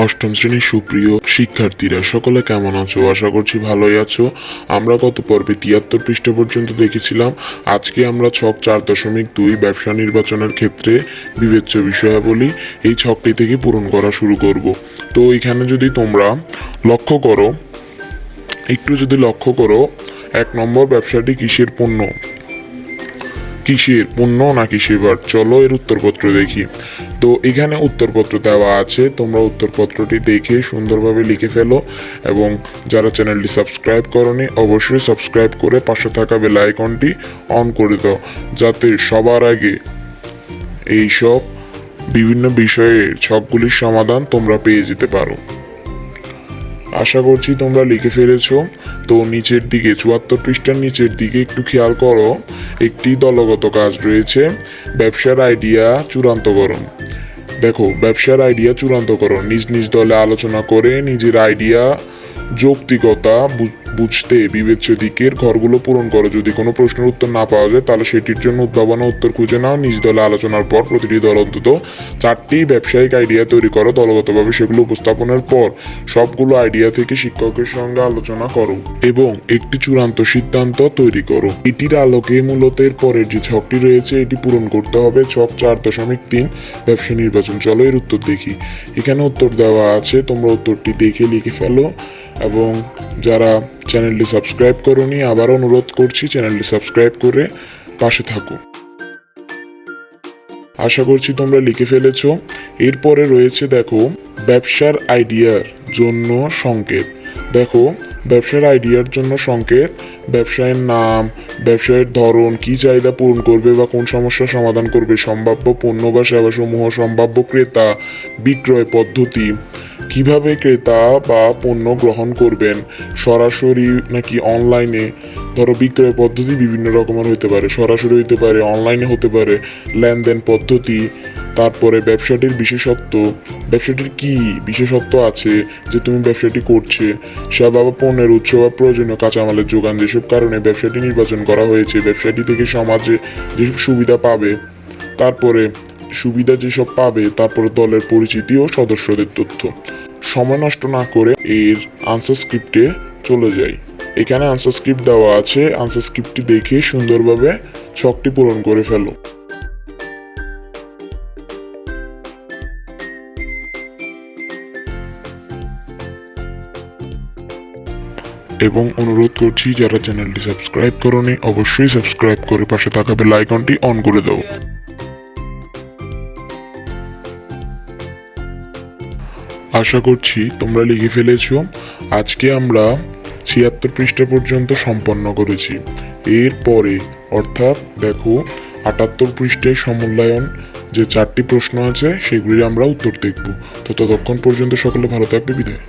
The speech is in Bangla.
অষ্টম শ্রেণীর সুপ্রিয় শিক্ষার্থীরা সকলে কেমন আছো? আশা করছি ভালোই আছো। আমরা গত পর্বে 73 পৃষ্ঠা পর্যন্ত দেখেছিলাম। আজকে আমরা ছক 4.2 ব্যবসা নির্বাচনের ক্ষেত্রে বিবেচ্য বিষয়াবলী এই ছকটি থেকে পূরণ করা শুরু করব। তো এখানে যদি তোমরা লক্ষ্য করো, এক নম্বর ব্যবসাটি কিসের পণ্য নাকি সেবার? চলো এর উত্তরপত্র দেখি। তো এখানে উত্তরপত্র দেওয়া আছে, তোমরা উত্তরপত্রটি দেখে সুন্দরভাবে লিখে ফেলো এবং যারা চ্যানেলটি সাবস্ক্রাইব করনি অবশ্যই সাবস্ক্রাইব করে পাশে থাকা বেল আইকনটি অন করে দাও, যাতে সবার আগে এইসব বিভিন্ন বিষয়ের ছকগুলির সমাধান তোমরা পেয়ে যেতে পারো। আশা করছি তোমরা লিখে ফেলেছো। তো নিচের দিকে 74 পৃষ্ঠার নিচের দিকে একটু খেয়াল করো, একটি দলগত কাজ রয়েছে, ব্যবসার আইডিয়া চূড়ান্তকরণ। দেখো, ব্যবসার আইডিয়া চূড়ান্তকরণ, নিজ নিজ দলে আলোচনা করে নিজের আইডিয়া যৌক্তিকতা বুঝতে বিবেচ্য দিকের ঘরগুলো পূরণ করো। যদি কোনো প্রশ্নের উত্তর না পাওয়া যায় তাহলে সেটির জন্য উদ্ভাবনা উত্তর খুঁজে নাও। নিজ দলে আলোচনার পর প্রতিটি দল অন্তত 4টি ব্যবসায়িক আইডিয়া তৈরি করো। দলগতভাবে সেগুলো উপস্থাপনের পর সবগুলো আইডিয়া থেকে শিক্ষকের সঙ্গে আলোচনা করো এবং একটি চূড়ান্ত সিদ্ধান্ত তৈরি করো। এটির আলোকে মূলত এর পরের যে ছকটি রয়েছে এটি পূরণ করতে হবে। ছক 4.3 ব্যবসা নির্বাচন। চলো এর উত্তর দেখি। এখানে উত্তর দেওয়া আছে, তোমরা উত্তরটি দেখে লিখে ফেলো এবং যারা চ্যানেলটি সাবস্ক্রাইব করোনি আবার অনুরোধ করছি চ্যানেলটি সাবস্ক্রাইব করে পাশে থাকো। আশা করছি তোমরা লিখে ফেলেছো। এরপরে রয়েছে দেখো ব্যবসার আইডিয়ার জন্য সংকেত। দেখো, ব্যবসার আইডিয়ার জন্য সংকেত, ব্যবসায়ের নাম, ব্যবসায়ের ধরন, কি চাহিদা পূরণ করবে বা কোন সমস্যার সমাধান করবে, সম্ভাব্য পণ্য বা সেবাসমূহ, সম্ভাব্য ক্রেতা, বিক্রয় পদ্ধতি, কিভাবে ক্রেতা বা পণ্য গ্রহণ করবেন, সরাসরি নাকি অনলাইনে। ধরো বিক্রয় পদ্ধতি বিভিন্ন রকমের হতে পারে, সরাসরি হতে পারে, অনলাইনে হতে পারে, লেনদেন পদ্ধতি। তারপরে ব্যবসাটির বিশেষত্ব, ব্যবসাটির কি বিশেষত্ব আছে যে তুমি ব্যবসাটি করছে, সেবা বা পণ্যের উৎস বা প্রয়োজনীয় কাঁচামালের যোগান, যেসব কারণে ব্যবসাটি নির্বাচন করা হয়েছে, ব্যবসাটি থেকে সমাজে যেসব সুবিধা পাবে, তারপরে সুবিধা যেসব পাবে, তারপরে দলের পরিচিতি ও সদস্যদের তথ্য। সময় নষ্ট না করে এর আনসার স্ক্রিপ্টে চলে যাই। এখানে আনসার স্ক্রিপ্ট দেওয়া আছে, আনসার স্ক্রিপ্টটি দেখে সুন্দরভাবে ছকটি পূরণ করে ফেলো। এবং অনুরোধ করছি যারা চ্যানেলটি সাবস্ক্রাইব করোনি অবশ্যই সাবস্ক্রাইব করে পাশে থাকা বেল আইকনটি অন করে দাও। আশা করছি তোমরা লিখে ফেলেছো। আজকে আমরা 76 পৃষ্ঠা পর্যন্ত সম্পন্ন করেছি। এরপরে অর্থাৎ দেখো 78 পৃষ্ঠায় সমূল্যায়ন যে 4টি প্রশ্ন আছে সেগুলির আমরা উত্তর দেখব। তো ততক্ষণ পর্যন্ত সকলে ভালো থাকবে। বিদায়।